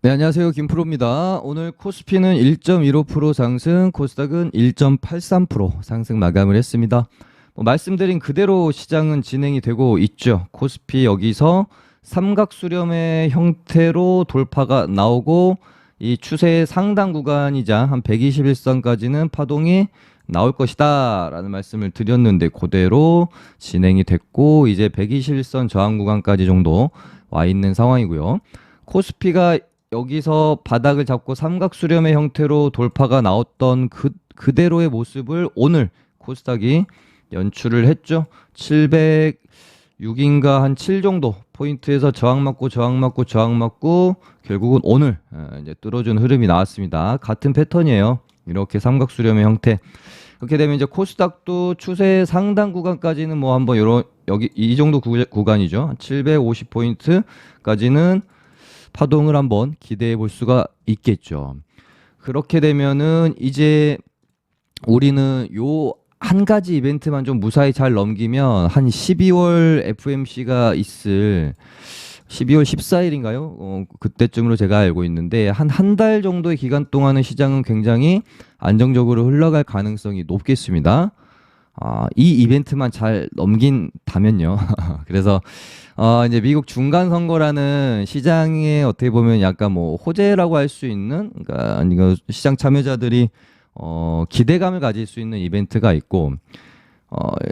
네, 안녕하세요. 김프로입니다. 오늘 코스피는 1.15% 상승, 코스닥은 1.83% 상승 마감을 했습니다. 말씀드린 그대로 시장은 진행이 되고 있죠. 코스피 여기서 삼각수렴의 형태로 돌파가 나오고 이 추세의 상당 구간이자 한 121선까지는 파동이 나올 것이다 라는 말씀을 드렸는데 그대로 진행이 됐고 이제 121선 저항 구간까지 정도 와 있는 상황이고요. 코스피가 여기서 바닥을 잡고 삼각수렴의 형태로 돌파가 나왔던 그대로의 모습을 오늘 코스닥이 연출을 했죠. 706인가 한 7 정도 포인트에서 저항 맞고 저항 맞고 저항 맞고 결국은 오늘 이제 뚫어준 흐름이 나왔습니다. 같은 패턴이에요. 이렇게 삼각수렴의 형태. 그렇게 되면 이제 코스닥도 추세 상단 구간까지는 뭐 한번 여기 이 정도 구간이죠. 750포인트까지는 파동을 한번 기대해 볼 수가 있겠죠. 그렇게 되면은 이제 우리는 요 한 가지 이벤트만 좀 무사히 잘 넘기면 한 12월 FMC가 있을 12월 14일인가요? 그때쯤으로 제가 알고 있는데 한 달 정도의 기간 동안은 시장은 굉장히 안정적으로 흘러갈 가능성이 높겠습니다. 이 이벤트만 잘 넘긴다면요. 그래서 이제 미국 중간 선거라는 시장에 어떻게 보면 약간 뭐 호재라고 할 수 있는, 그러니까 시장 참여자들이 기대감을 가질 수 있는 이벤트가 있고,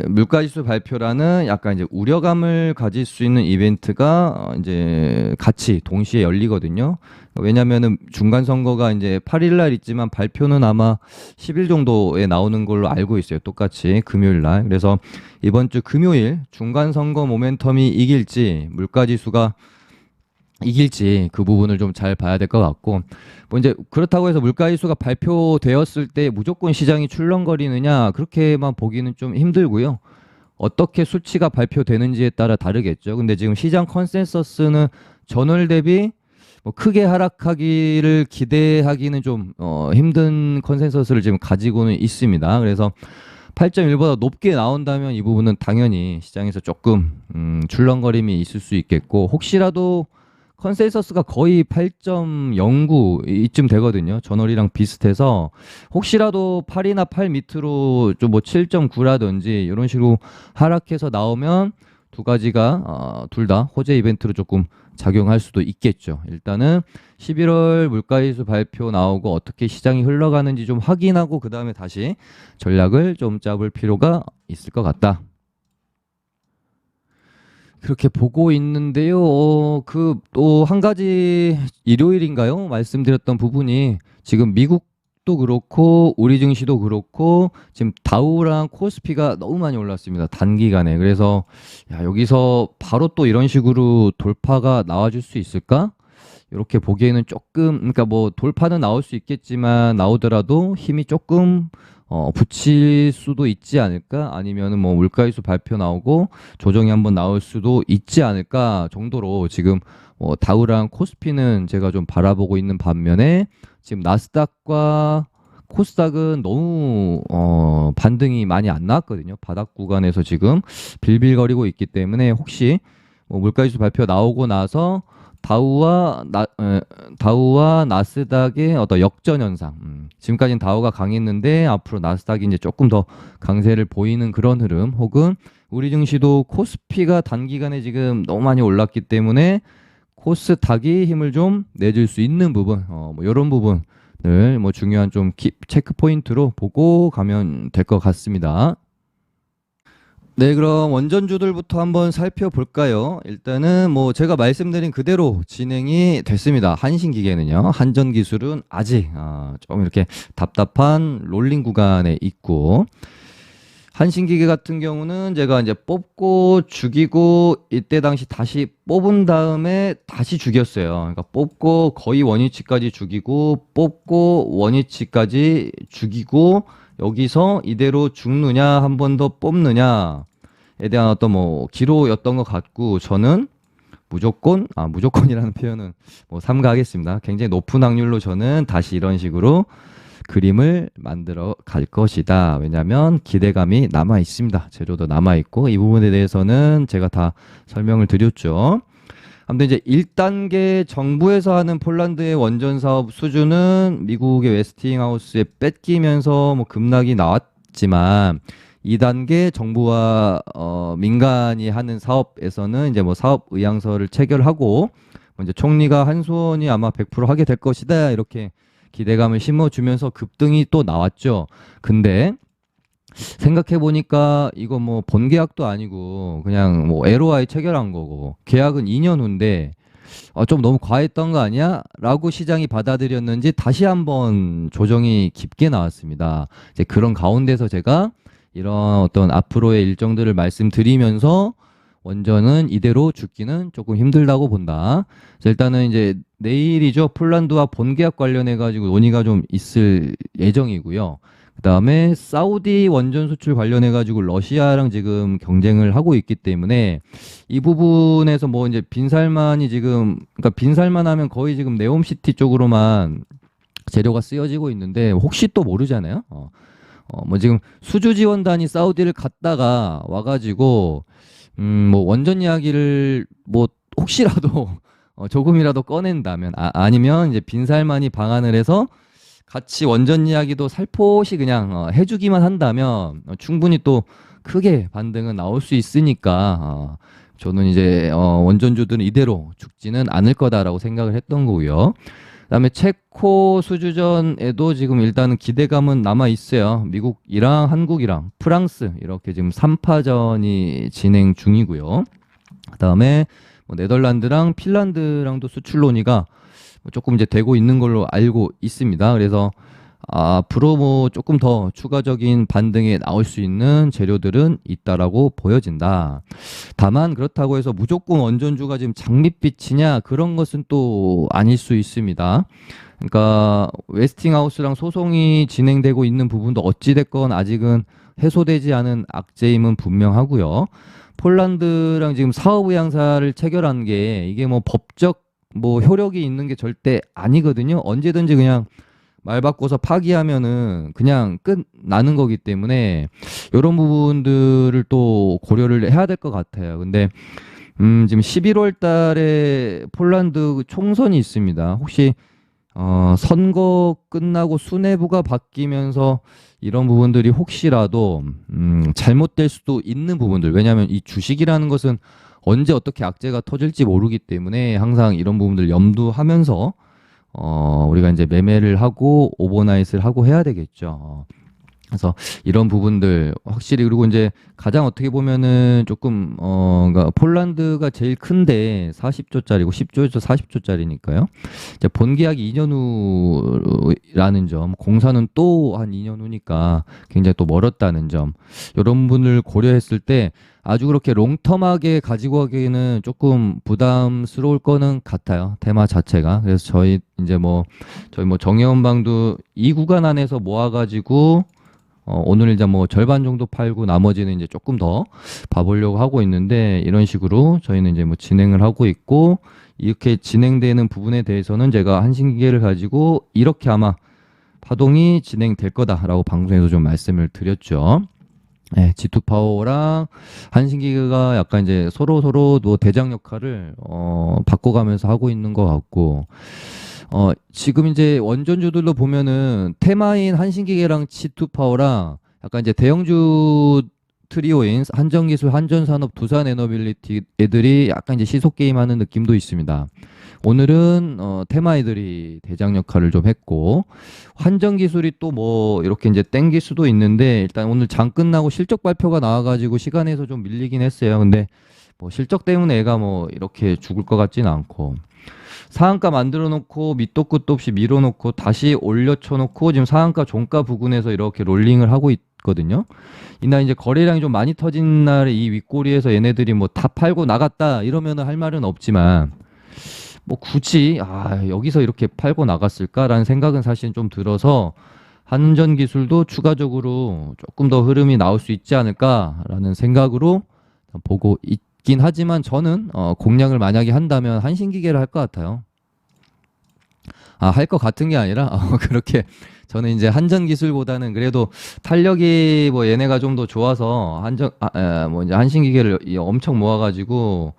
물가지수 발표라는 약간 이제 우려감을 가질 수 있는 이벤트가 이제 같이 동시에 열리거든요. 왜냐면은 중간 선거가 이제 8일 날 있지만 발표는 아마 10일 정도에 나오는 걸로 알고 있어요. 똑같이 금요일 날. 그래서 이번 주 금요일 중간 선거 모멘텀이 이길지 물가지수가 이길지 그 부분을 좀 잘 봐야 될 것 같고, 뭐 이제 그렇다고 해서 물가지수가 발표되었을 때 무조건 시장이 출렁거리느냐 그렇게만 보기는 좀 힘들고요. 어떻게 수치가 발표되는지에 따라 다르겠죠. 근데 지금 시장 컨센서스는 전월 대비 뭐 크게 하락하기를 기대하기는 좀 힘든 컨센서스를 지금 가지고는 있습니다. 그래서 8.1보다 높게 나온다면 이 부분은 당연히 시장에서 조금 출렁거림이 있을 수 있겠고, 혹시라도 컨센서스가 거의 8.09 이쯤 되거든요. 전월이랑 비슷해서 혹시라도 8이나 8 밑으로 좀 뭐 7.9라든지 이런 식으로 하락해서 나오면 두 가지가 둘 다 호재 이벤트로 조금 작용할 수도 있겠죠. 일단은 11월 물가지수 발표 나오고 어떻게 시장이 흘러가는지 좀 확인하고 그 다음에 다시 전략을 좀 짜볼 필요가 있을 것 같다. 그렇게 보고 있는데요. 그 또 한 가지 일요일인가요? 말씀드렸던 부분이 지금 미국도 그렇고 우리 증시도 그렇고 지금 다우랑 코스피가 너무 많이 올랐습니다. 단기간에. 그래서 야, 여기서 바로 또 이런 식으로 돌파가 나와줄 수 있을까? 이렇게 보기에는 조금, 그러니까 뭐 돌파는 나올 수 있겠지만 나오더라도 힘이 조금 붙일 수도 있지 않을까? 아니면은 뭐 물가지수 발표 나오고 조정이 한번 나올 수도 있지 않을까 정도로 지금 다우랑 코스피는 제가 좀 바라보고 있는 반면에 지금 나스닥과 코스닥은 너무 반등이 많이 안 나왔거든요. 바닥 구간에서 지금 빌빌거리고 있기 때문에 혹시 뭐 물가지수 발표 나오고 나서 다우와 나스닥의 어떤 역전 현상. 지금까지는 다우가 강했는데 앞으로 나스닥이 이제 조금 더 강세를 보이는 그런 흐름, 혹은 우리 증시도 코스피가 단기간에 지금 너무 많이 올랐기 때문에 코스닥이 힘을 좀 내줄 수 있는 부분, 뭐 이런 부분을 뭐 중요한 좀 체크 포인트로 보고 가면 될 것 같습니다. 네, 그럼 원전주들부터 한번 살펴볼까요? 일단은 뭐 제가 말씀드린 그대로 진행이 됐습니다. 한신기계는요. 한전기술은 아직 좀 이렇게 답답한 롤링 구간에 있고, 한신기계 같은 경우는 제가 이제 뽑고 죽이고 이때 당시 다시 뽑은 다음에 다시 죽였어요. 그러니까 뽑고 거의 원위치까지 죽이고 뽑고 원위치까지 죽이고 여기서 이대로 죽느냐 한 번 더 뽑느냐에 대한 어떤 뭐 기로였던 것 같고, 저는 무조건이라는 표현은 뭐 삼가하겠습니다. 굉장히 높은 확률로 저는 다시 이런 식으로 그림을 만들어 갈 것이다. 왜냐하면 기대감이 남아 있습니다. 재료도 남아 있고 이 부분에 대해서는 제가 다 설명을 드렸죠. 아무튼 이제 1단계 정부에서 하는 폴란드의 원전 사업 수주는 미국의 웨스팅하우스에 뺏기면서 뭐 급락이 나왔지만 2단계 정부와 민간이 하는 사업에서는 이제 뭐 사업 의향서를 체결하고 뭐 이제 총리가 한수원이 아마 100% 하게 될 것이다 이렇게 기대감을 심어주면서 급등이 또 나왔죠. 근데 생각해 보니까 이거 뭐 본계약도 아니고 그냥 뭐 LOI 체결한 거고 계약은 2년 후인데 좀 너무 과했던 거 아니야? 라고 시장이 받아들였는지 다시 한번 조정이 깊게 나왔습니다. 이제 그런 가운데서 제가 이런 어떤 앞으로의 일정들을 말씀드리면서 원전은 이대로 죽기는 조금 힘들다고 본다. 그래서 일단은 이제 내일이죠. 폴란드와 본계약 관련해 가지고 논의가 좀 있을 예정이고요. 그다음에 사우디 원전 수출 관련해 가지고 러시아랑 지금 경쟁을 하고 있기 때문에 이 부분에서 뭐 이제 빈살만이 지금 그러니까 빈살만 하면 거의 지금 네옴시티 쪽으로만 재료가 쓰여지고 있는데 혹시 또 모르잖아요. 뭐 지금 수주 지원단이 사우디를 갔다가 와가지고 뭐 원전 이야기를 뭐 혹시라도 조금이라도 꺼낸다면 아니면 이제 빈살만이 방한을 해서 같이 원전 이야기도 살포시 그냥 해주기만 한다면 충분히 또 크게 반등은 나올 수 있으니까 저는 이제 원전주들은 이대로 죽지는 않을 거다라고 생각을 했던 거고요. 그다음에 체코 수주전에도 지금 일단은 기대감은 남아 있어요. 미국이랑 한국이랑 프랑스 이렇게 지금 3파전이 진행 중이고요. 그다음에 뭐 네덜란드랑 핀란드랑도 수출 논의가 조금 이제 되고 있는 걸로 알고 있습니다. 그래서 앞으로 뭐 조금 더 추가적인 반등에 나올 수 있는 재료들은 있다라고 보여진다. 다만 그렇다고 해서 무조건 원전주가 지금 장밋빛이냐 그런 것은 또 아닐 수 있습니다. 그러니까 웨스팅하우스랑 소송이 진행되고 있는 부분도 어찌됐건 아직은 해소되지 않은 악재임은 분명하고요. 폴란드랑 지금 사업 의향사를 체결한 게 이게 뭐 법적 뭐 효력이 있는 게 절대 아니거든요. 언제든지 그냥 말 바꿔서 파기하면은 그냥 끝나는 거기 때문에 이런 부분들을 또 고려를 해야 될 것 같아요. 근데 지금 11월 달에 폴란드 총선이 있습니다. 혹시 선거 끝나고 수뇌부가 바뀌면서 이런 부분들이 혹시라도 잘못될 수도 있는 부분들. 왜냐하면 이 주식이라는 것은 언제 어떻게 악재가 터질지 모르기 때문에 항상 이런 부분들 염두하면서 우리가 이제 매매를 하고 오버나잇을 하고 해야 되겠죠. 그래서 이런 부분들 확실히 그리고 이제 가장 어떻게 보면은 조금 그러니까 폴란드가 제일 큰데 40조짜리고 10조에서 40조짜리니까요. 이제 본계약이 2년 후라는 점, 공사는 또 한 2년 후니까 굉장히 또 멀었다는 점. 이런 분을 고려했을 때 아주 그렇게 롱텀하게 가지고 가기에는 조금 부담스러울 거는 같아요. 테마 자체가. 그래서 저희 뭐 정혜원방도 이 구간 안에서 모아가지고 오늘 이제 뭐 절반 정도 팔고 나머지는 이제 조금 더 봐보려고 하고 있는데 이런 식으로 저희는 이제 뭐 진행을 하고 있고 이렇게 진행되는 부분에 대해서는 제가 한신기계를 가지고 이렇게 아마 파동이 진행될 거다라고 방송에서 좀 말씀을 드렸죠. 네, G2파워랑 한신기계가 약간 이제 서로 뭐 대장 역할을 바꿔가면서 하고 있는 것 같고 지금 이제 원전주들로 보면은 테마인 한신기계랑 G2파워랑 약간 이제 대형주 트리오인 한전기술, 한전산업, 두산에너빌리티 애들이 약간 이제 시속 게임하는 느낌도 있습니다. 오늘은 테마 애들이 대장 역할을 좀 했고 한전기술이 또 뭐 이렇게 이제 땡길 수도 있는데 일단 오늘 장 끝나고 실적 발표가 나와가지고 시간에서 좀 밀리긴 했어요. 근데 뭐 실적 때문에 애가 뭐 이렇게 죽을 것 같지는 않고 상한가 만들어 놓고 밑도 끝도 없이 밀어 놓고 다시 올려쳐 놓고 지금 상한가 종가 부근에서 이렇게 롤링을 하고 있거든요. 이날 이제 거래량이 좀 많이 터진 날에 이 윗꼬리에서 얘네들이 뭐 다 팔고 나갔다 이러면은 할 말은 없지만 뭐 굳이 여기서 이렇게 팔고 나갔을까라는 생각은 사실 좀 들어서 한전기술도 추가적으로 조금 더 흐름이 나올 수 있지 않을까라는 생각으로 보고 있긴 하지만 저는 공략을 만약에 한다면 한신기계를 할 것 같아요. 할 것 같은 게 아니라 그렇게 저는 이제 한전기술보다는 그래도 탄력이 뭐 얘네가 좀 더 좋아서 뭐 이제 한신기계를 엄청 모아가지고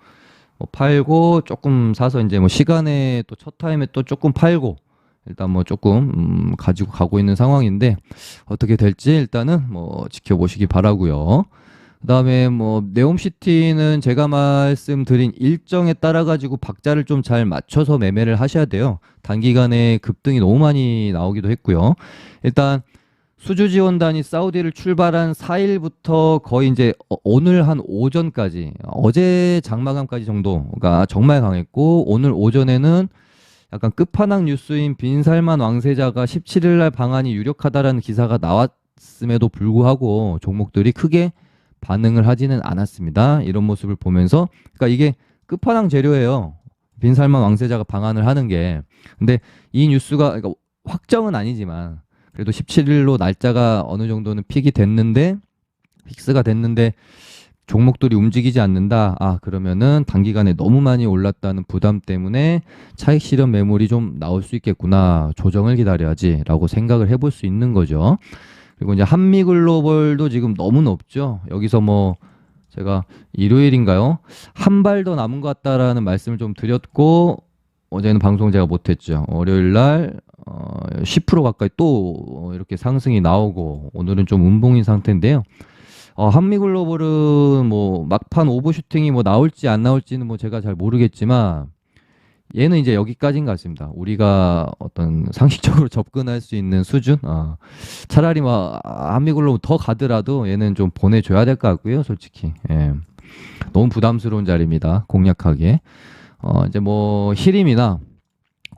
뭐 팔고 조금 사서 이제 뭐 시간에 또 첫 타임에 또 조금 팔고 일단 뭐 조금 가지고 가고 있는 상황인데 어떻게 될지 일단은 뭐 지켜보시기 바라고요. 그다음에 뭐 네옴시티는 제가 말씀드린 일정에 따라 가지고 박자를 좀 잘 맞춰서 매매를 하셔야 돼요. 단기간에 급등이 너무 많이 나오기도 했고요. 일단 수주 지원단이 사우디를 출발한 4일부터 거의 이제 오늘 한 오전까지 어제 장마감까지 정도가 정말 강했고 오늘 오전에는 약간 끝판왕 뉴스인 빈살만 왕세자가 17일 날 방한이 유력하다라는 기사가 나왔음에도 불구하고 종목들이 크게 반응을 하지는 않았습니다. 이런 모습을 보면서 그러니까 이게 끝판왕 재료예요. 빈살만 왕세자가 방한을 하는 게. 근데 이 뉴스가 그러니까 확정은 아니지만 그래도 17일로 날짜가 어느 정도는 픽이 됐는데 픽스가 됐는데 종목들이 움직이지 않는다. 아, 그러면은 단기간에 너무 많이 올랐다는 부담 때문에 차익 실현 매물이 좀 나올 수 있겠구나. 조정을 기다려야지라고 생각을 해볼 수 있는 거죠. 그리고 이제 한미글로벌도 지금 너무 높죠. 여기서 뭐 제가 일요일인가요? 한 발 더 남은 것 같다라는 말씀을 좀 드렸고 어제는 방송 제가 못했죠. 월요일 날 10% 가까이 또 이렇게 상승이 나오고 오늘은 좀 음봉인 상태인데요. 한미글로벌은 뭐 막판 오버슈팅이 뭐 나올지 안 나올지는 뭐 제가 잘 모르겠지만 얘는 이제 여기까지인 것 같습니다. 우리가 어떤 상식적으로 접근할 수 있는 수준? 차라리 뭐 한미글로벌 더 가더라도 얘는 좀 보내줘야 될 것 같고요, 솔직히. 예. 너무 부담스러운 자리입니다. 공략하기에. 이제 뭐 히림이나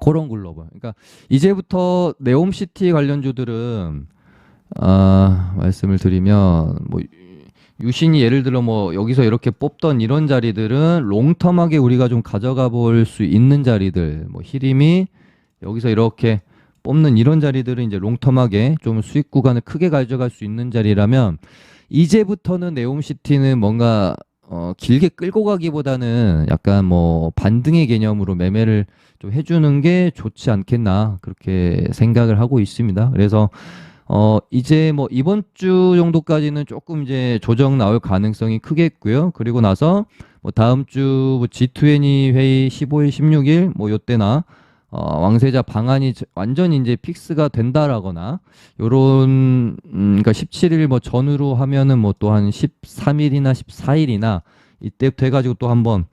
코론글로벌. 그러니까 이제부터 네옴시티 관련주들은 말씀을 드리면 뭐 유신이 예를 들어 뭐 여기서 이렇게 뽑던 이런 자리들은 롱텀하게 우리가 좀 가져가 볼 수 있는 자리들, 뭐 히림이 여기서 이렇게 뽑는 이런 자리들은 이제 롱텀하게 좀 수익 구간을 크게 가져갈 수 있는 자리라면 이제부터는 네옴시티는 뭔가 길게 끌고 가기보다는 약간 뭐 반등의 개념으로 매매를 좀 해주는 게 좋지 않겠나 그렇게 생각을 하고 있습니다. 그래서 이제 뭐 이번 주 정도까지는 조금 이제 조정 나올 가능성이 크겠고요. 그리고 나서 뭐 다음 주 뭐 G20 회의 15일, 16일 뭐 요때나 왕세자 방안이 완전히 이제 픽스가 된다라거나 요런 그러니까 17일 뭐 전후로 하면은 뭐 또 한 13일이나 14일이나 이때부터 해가지고 또 한번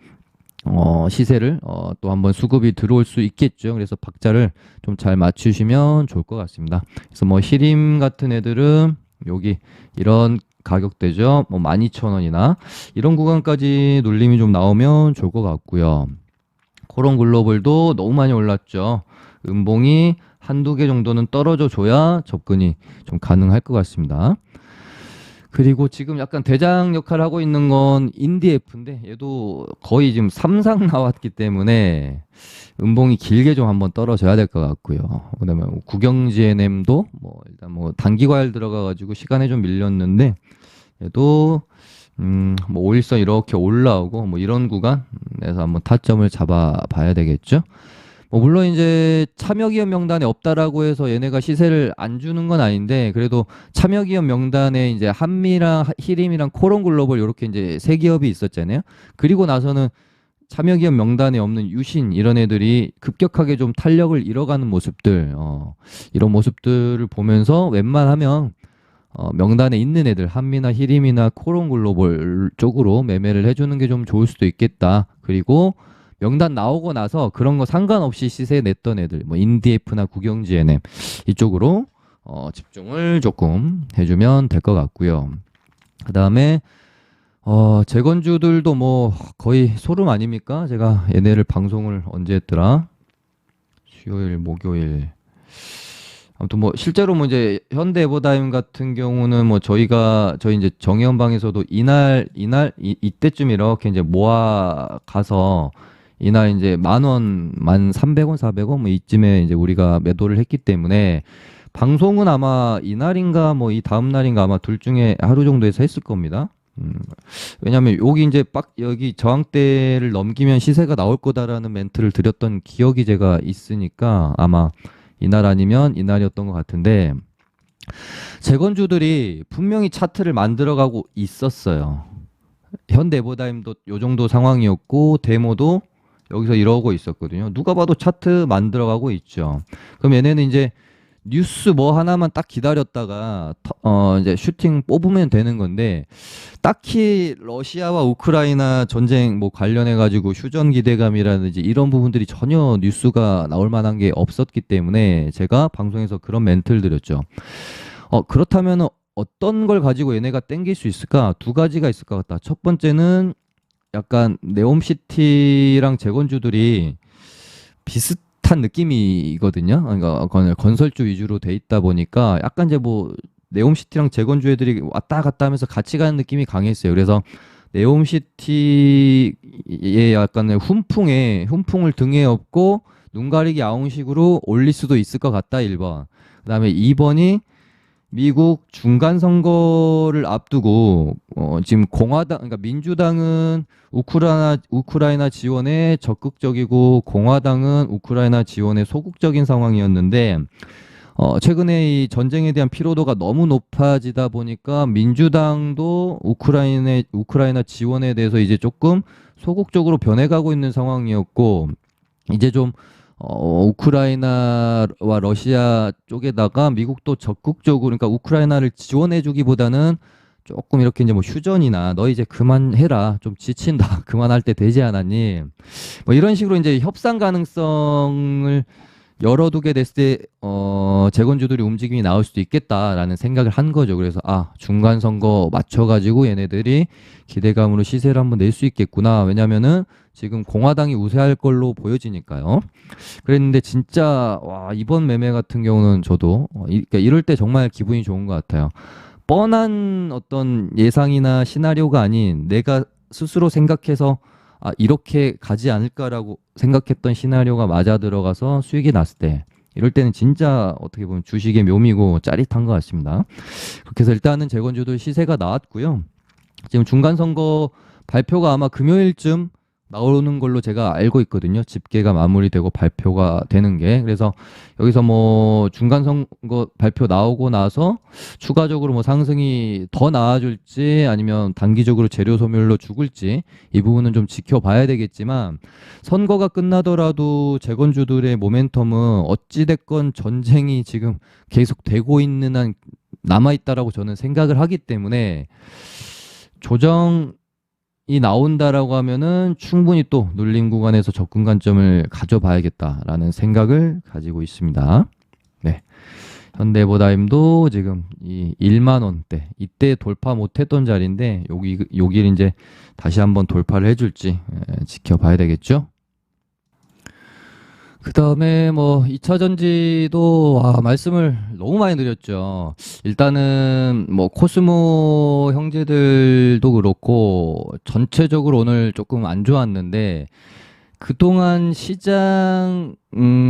시세를 또 한번 수급이 들어올 수 있겠죠. 그래서 박자를 좀 잘 맞추시면 좋을 것 같습니다. 그래서 뭐 히림 같은 애들은 여기 이런 가격대죠. 뭐 12,000원이나 이런 구간까지 눌림이 좀 나오면 좋을 것 같고요. 코론 글로벌도 너무 많이 올랐죠. 음봉이 한두 개 정도는 떨어져 줘야 접근이 좀 가능할 것 같습니다. 그리고 지금 약간 대장 역할을 하고 있는 건 인디에프인데 얘도 거의 지금 3상 나왔기 때문에 음봉이 길게 좀 한번 떨어져야 될 것 같고요. 그다음에 뭐 국영GNM도 뭐 일단 뭐 단기 과열 들어가 가지고 시간에 좀 밀렸는데 얘도 뭐 5일선 이렇게 올라오고 뭐 이런 구간에서 한번 타점을 잡아 봐야 되겠죠. 뭐 물론 이제 참여기업 명단에 없다라고 해서 얘네가 시세를 안 주는 건 아닌데 그래도 참여기업 명단에 이제 한미랑 히림이랑 코론글로벌 이렇게 이제 세 기업이 있었잖아요. 그리고 나서는 참여기업 명단에 없는 유신 이런 애들이 급격하게 좀 탄력을 잃어가는 모습들 이런 모습들을 보면서 웬만하면 명단에 있는 애들 한미나 히림이나 코론글로벌 쪽으로 매매를 해주는 게 좀 좋을 수도 있겠다. 그리고 명단 나오고 나서 그런 거 상관없이 시세 냈던 애들 뭐 인디에프나 국영GNM 이쪽으로 집중을 조금 해주면 될 것 같고요. 그 다음에 재건주들도 뭐 거의 소름 아닙니까? 제가 얘네를 방송을 언제 했더라? 수요일, 목요일. 아무튼 뭐 실제로 뭐 이제 현대에버다임 같은 경우는 뭐 저희 이제 정의연방에서도 이때쯤 이렇게 이제 모아 가서 이날 이제 10,000원, 1,300원, 400원 뭐 이쯤에 이제 우리가 매도를 했기 때문에 방송은 아마 이날인가 뭐 이 다음 날인가 아마 둘 중에 하루 정도에서 했을 겁니다. 왜냐면 여기 이제 여기 저항대를 넘기면 시세가 나올 거다라는 멘트를 드렸던 기억이 제가 있으니까 아마 이날 아니면 이날이었던 것 같은데 재건주들이 분명히 차트를 만들어가고 있었어요. 현대해보다임도 요 정도 상황이었고 데모도 여기서 이러고 있었거든요. 누가 봐도 차트 만들어가고 있죠. 그럼 얘네는 이제 뉴스 뭐 하나만 딱 기다렸다가 이제 슈팅 뽑으면 되는 건데 딱히 러시아와 우크라이나 전쟁 뭐 관련해 가지고 휴전 기대감이라든지 이런 부분들이 전혀 뉴스가 나올 만한 게 없었기 때문에 제가 방송에서 그런 멘트를 드렸죠. 그렇다면 어떤 걸 가지고 얘네가 땡길 수 있을까? 두 가지가 있을 것 같다. 첫 번째는 약간 네옴시티랑 재건주들이 비슷한 느낌이거든요. 그러니까 건설주 위주로 돼 있다 보니까 약간 이제 뭐 네옴시티랑 재건주 애들이 왔다 갔다 하면서 같이 가는 느낌이 강했어요. 그래서 네옴시티의 약간의 훈풍을 등에 업고 눈 가리기 아웅식으로 올릴 수도 있을 것 같다. 1번. 그다음에 2번이 미국 중간 선거를 앞두고 지금 공화당 그러니까 민주당은 우크라이나 지원에 적극적이고 공화당은 우크라이나 지원에 소극적인 상황이었는데 최근에 이 전쟁에 대한 피로도가 너무 높아지다 보니까 민주당도 우크라이나 지원에 대해서 이제 조금 소극적으로 변해가고 있는 상황이었고 이제 좀 우크라이나와 러시아 쪽에다가 미국도 적극적으로 그러니까 우크라이나를 지원해주기보다는 조금 이렇게 이제 뭐 휴전이나 너 이제 그만해라 좀 지친다 그만할 때 되지 않았니 뭐 이런 식으로 이제 협상 가능성을 열어두게 됐을 때 재건주들이 움직임이 나올 수도 있겠다라는 생각을 한 거죠. 그래서 중간 선거 맞춰가지고 얘네들이 기대감으로 시세를 한번 낼 수 있겠구나. 왜냐면은 지금 공화당이 우세할 걸로 보여지니까요. 그랬는데 진짜 와 이번 매매 같은 경우는 저도 그러니까 이럴 때 정말 기분이 좋은 것 같아요. 뻔한 어떤 예상이나 시나리오가 아닌 내가 스스로 생각해서 이렇게 가지 않을까라고 생각했던 시나리오가 맞아 들어가서 수익이 났을 때 이럴 때는 진짜 어떻게 보면 주식의 묘미고 짜릿한 것 같습니다. 그렇게 해서 일단은 재건주들 시세가 나왔고요. 지금 중간선거 발표가 아마 금요일쯤 나오는 걸로 제가 알고 있거든요. 집계가 마무리되고 발표가 되는 게. 그래서 여기서 뭐 중간선거 발표 나오고 나서 추가적으로 뭐 상승이 더 나아질지 아니면 단기적으로 재료 소멸로 죽을지 이 부분은 좀 지켜봐야 되겠지만 선거가 끝나더라도 재건주들의 모멘텀은 어찌됐건 전쟁이 지금 계속 되고 있는 한 남아있다라고 저는 생각을 하기 때문에 조정이 나온다라고 하면은 충분히 또 눌림 구간에서 접근 관점을 가져봐야겠다라는 생각을 가지고 있습니다. 네. 현대해보다임도 지금 이 1만 원대 이때 돌파 못했던 자리인데 여기를 이제 다시 한번 돌파를 해줄지 지켜봐야 되겠죠. 그 다음에 뭐 2차 전지도 말씀을 너무 많이 드렸죠. 일단은 뭐 코스모 형제들도 그렇고 전체적으로 오늘 조금 안 좋았는데 그동안 시장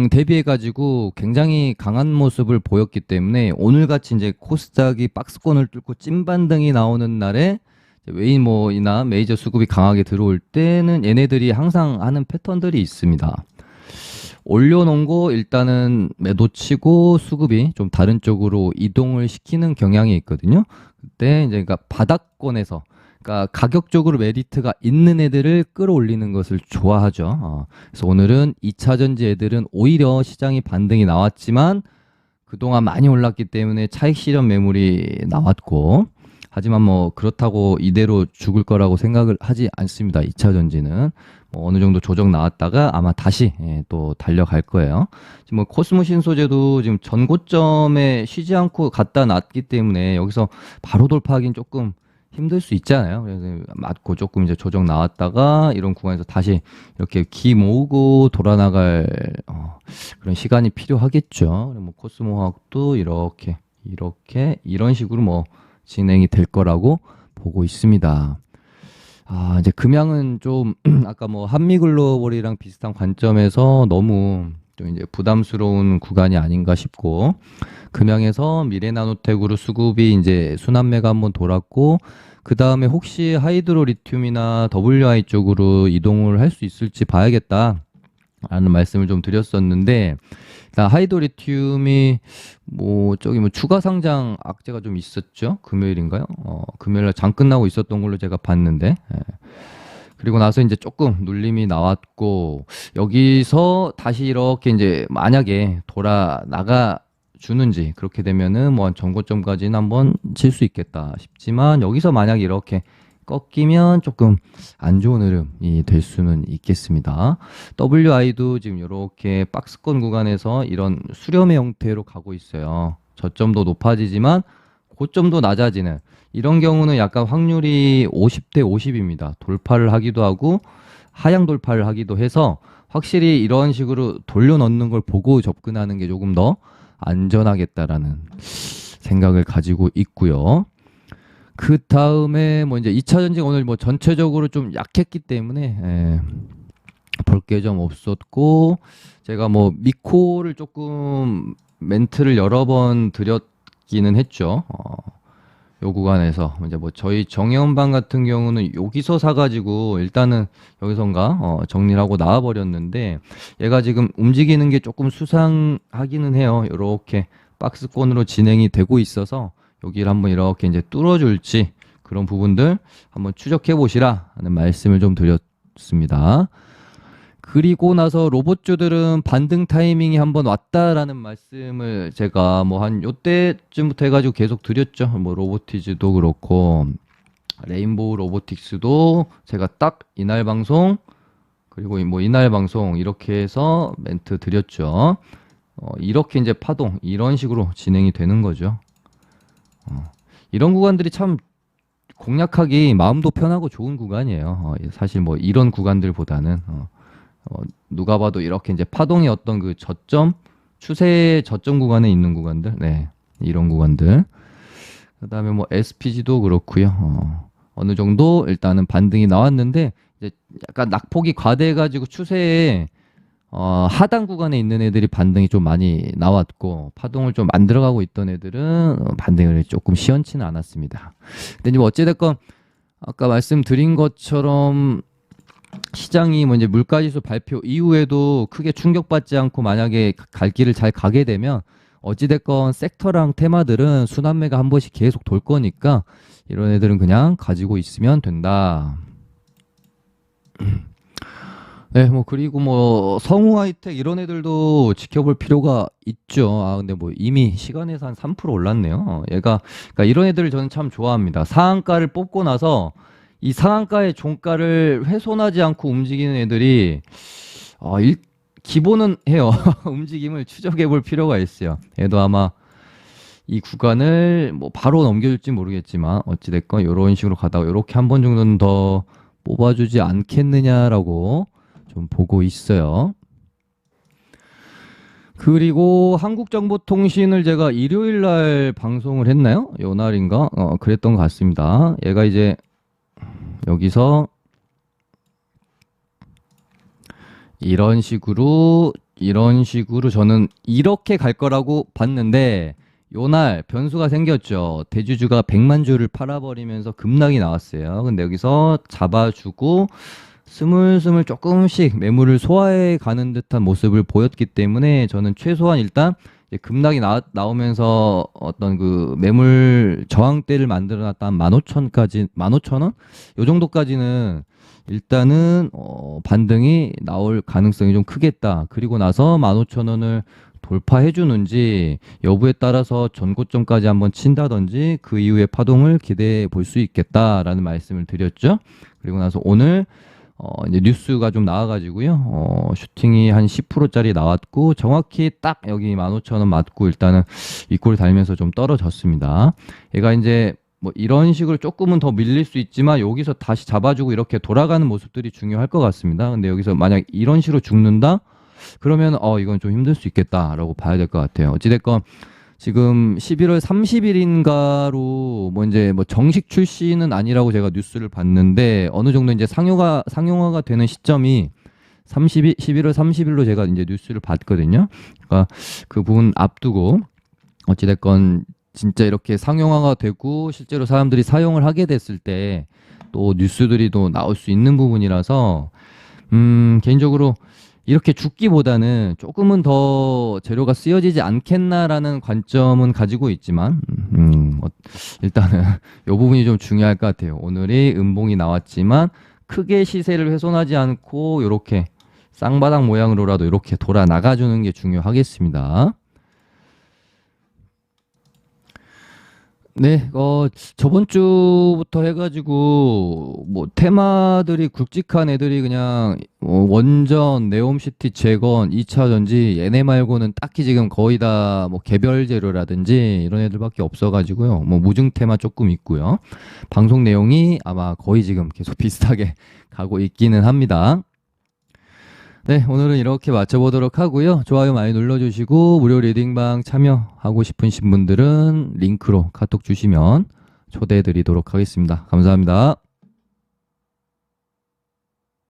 대비해 가지고 굉장히 강한 모습을 보였기 때문에 오늘같이 이제 코스닥이 박스권을 뚫고 찐반등이 나오는 날에 웨이모이나 메이저 수급이 강하게 들어올 때는 얘네들이 항상 하는 패턴들이 있습니다. 올려놓은 거 일단은 매도치고 수급이 좀 다른 쪽으로 이동을 시키는 경향이 있거든요. 그때 이제 그러니까 바닥권에서 그러니까 가격적으로 메리트가 있는 애들을 끌어올리는 것을 좋아하죠. 그래서 오늘은 2차 전지 애들은 오히려 시장이 반등이 나왔지만 그동안 많이 올랐기 때문에 차익 실현 매물이 나왔고 하지만 뭐 그렇다고 이대로 죽을 거라고 생각을 하지 않습니다. 2차 전지는 뭐 어느 정도 조정 나왔다가 아마 다시 또 달려갈 거예요. 지금 뭐 코스모 신소재도 지금 전고점에 쉬지 않고 갖다 놨기 때문에 여기서 바로 돌파하기는 조금 힘들 수 있잖아요. 그래서 맞고 조금 이제 조정 나왔다가 이런 구간에서 다시 이렇게 기 모으고 돌아 나갈 그런 시간이 필요하겠죠. 뭐 코스모 화학도 이렇게 이런 식으로 뭐 진행이 될 거라고 보고 있습니다. 이제 금양은 좀 아까 뭐 한미글로벌이랑 비슷한 관점에서 너무 좀 이제 부담스러운 구간이 아닌가 싶고 금양에서 미래나노텍으로 수급이 이제 순환매가 한번 돌았고 그 다음에 혹시 하이드로 리튬이나 WI 쪽으로 이동을 할 수 있을지 봐야겠다. 라는 말씀을 좀 드렸었는데, 일단 하이도리튬이 저기 추가 상장 악재가 좀 있었죠. 금요일인가요? 금요일날 장 끝나고 있었던 걸로 제가 봤는데, 예. 그리고 나서 이제 조금 눌림이 나왔고, 여기서 다시 이렇게 이제 만약에 돌아 나가 주는지, 그렇게 되면은 한 전고점까지는 한번 칠 수 있겠다 싶지만, 여기서 만약 이렇게 꺾이면 조금 안 좋은 흐름이 될 수는 있겠습니다. WI도 지금 이렇게 박스권 구간에서 이런 수렴의 형태로 가고 있어요. 저점도 높아지지만 고점도 낮아지는 이런 경우는 약간 확률이 50대 50입니다. 돌파를 하기도 하고 하향 돌파를 하기도 해서 확실히 이런 식으로 돌려넣는 걸 보고 접근하는 게 조금 더 안전하겠다라는 생각을 가지고 있고요. 그 다음에 이제 2차 전지가 오늘 전체적으로 좀 약했기 때문에 볼 게 좀 없었고, 제가 미코를 조금 멘트를 여러 번 드렸기는 했죠. 요 구간에서 이제 저희 정혜원방 같은 경우는 여기서 사가지고 일단은 여기선가 정리를 하고 나와버렸는데, 얘가 지금 움직이는 게 조금 수상하기는 해요. 이렇게 박스권으로 진행이 되고 있어서 여기를 한번 이렇게 이제 뚫어줄지 그런 부분들 한번 추적해 보시라 하는 말씀을 좀 드렸습니다. 그리고 나서 로봇주들은 반등 타이밍이 한번 왔다라는 말씀을 제가 한 요때쯤부터 해가지고 계속 드렸죠. 로보티즈도 그렇고 레인보우 로보틱스도 제가 딱 이날 방송 그리고 이날 방송 이렇게 해서 멘트 드렸죠. 이렇게 이제 파동 이런 식으로 진행이 되는 거죠. 이런 구간들이 참 공략하기 마음도 편하고 좋은 구간이에요. 사실 이런 구간들보다는 누가 봐도 이렇게 이제 파동의 어떤 그 저점 추세 저점 구간에 있는 구간들, 네, 이런 구간들. 그다음에 SPG도 그렇고요. 어느 정도 일단은 반등이 나왔는데 이제 약간 낙폭이 과대해가지고 추세에 하단 구간에 있는 애들이 반등이 좀 많이 나왔고 파동을 좀 만들어가고 있던 애들은 반등을 조금 시원치는 않았습니다. 근데 이제 어찌됐건 아까 말씀드린 것처럼 시장이 이제 물가지수 발표 이후에도 크게 충격받지 않고 만약에 갈 길을 잘 가게 되면 어찌됐건 섹터랑 테마들은 순환매가 한 번씩 계속 돌 거니까 이런 애들은 그냥 가지고 있으면 된다. 네, 그리고 성우 하이텍 이런 애들도 지켜볼 필요가 있죠. 근데 이미 시간에서 한 3% 올랐네요. 얘가, 그러니까 이런 애들을 저는 참 좋아합니다. 상한가를 뽑고 나서 이 상한가의 종가를 훼손하지 않고 움직이는 애들이, 기본은 해요. 움직임을 추적해 볼 필요가 있어요. 얘도 아마 이 구간을 바로 넘겨줄지 모르겠지만, 어찌됐건 이런 식으로 가다가 이렇게 한 번 정도는 더 뽑아주지 않겠느냐라고 좀 보고 있어요. 그리고 한국정보통신을 제가 일요일 날 방송을 했나요? 요 날인가? 그랬던 것 같습니다. 얘가 이제 여기서 이런 식으로 저는 이렇게 갈 거라고 봤는데 요날 변수가 생겼죠. 대주주가 100만 주를 팔아버리면서 급락이 나왔어요. 근데 여기서 잡아주고 스물스물 조금씩 매물을 소화해 가는 듯한 모습을 보였기 때문에 저는 최소한 일단 급락이 나오면서 어떤 그 매물 저항대를 만들어 놨다 한 15,000까지 15,000원? 요 정도까지는 일단은 반등이 나올 가능성이 좀 크겠다. 그리고 나서 15,000원을 돌파해 주는지 여부에 따라서 전고점까지 한번 친다든지 그 이후에 파동을 기대해 볼 수 있겠다라는 말씀을 드렸죠. 그리고 나서 오늘 이제 뉴스가 좀 나와가지고요. 슈팅이 한 10%짜리 나왔고 정확히 딱 여기 15,000원 맞고 일단은 윗골 달면서 좀 떨어졌습니다. 얘가 이제 이런 식으로 조금은 더 밀릴 수 있지만 여기서 다시 잡아주고 이렇게 돌아가는 모습들이 중요할 것 같습니다. 근데 여기서 만약 이런 식으로 죽는다? 그러면 이건 좀 힘들 수 있겠다라고 봐야 될 것 같아요. 어찌됐건 지금 11월 30일인가로 이제 정식 출시는 아니라고 제가 뉴스를 봤는데 어느 정도 이제 상용화가 되는 시점이 11월 30일로 제가 이제 뉴스를 봤거든요. 그러니까 그 부분 앞두고 어찌됐건 진짜 이렇게 상용화가 되고 실제로 사람들이 사용을 하게 됐을 때 또 뉴스들이 또 나올 수 있는 부분이라서 개인적으로 이렇게 죽기보다는 조금은 더 재료가 쓰여지지 않겠나라는 관점은 가지고 있지만 일단은 이 부분이 좀 중요할 것 같아요. 오늘이 음봉이 나왔지만 크게 시세를 훼손하지 않고 이렇게 쌍바닥 모양으로라도 이렇게 돌아 나가주는 게 중요하겠습니다. 네, 저번 주부터 해가지고, 뭐, 테마들이 굵직한 애들이 그냥, 원전, 네옴시티, 재건, 2차전지, 얘네 말고는 딱히 지금 거의 다 뭐, 개별 재료라든지 이런 애들밖에 없어가지고요. 뭐, 무증 테마 조금 있고요. 방송 내용이 아마 거의 지금 계속 비슷하게 가고 있기는 합니다. 네, 오늘은 이렇게 마쳐보도록 하고요. 좋아요 많이 눌러주시고 무료 리딩방 참여하고 싶으신 분들은 링크로 카톡 주시면 초대해 드리도록 하겠습니다. 감사합니다.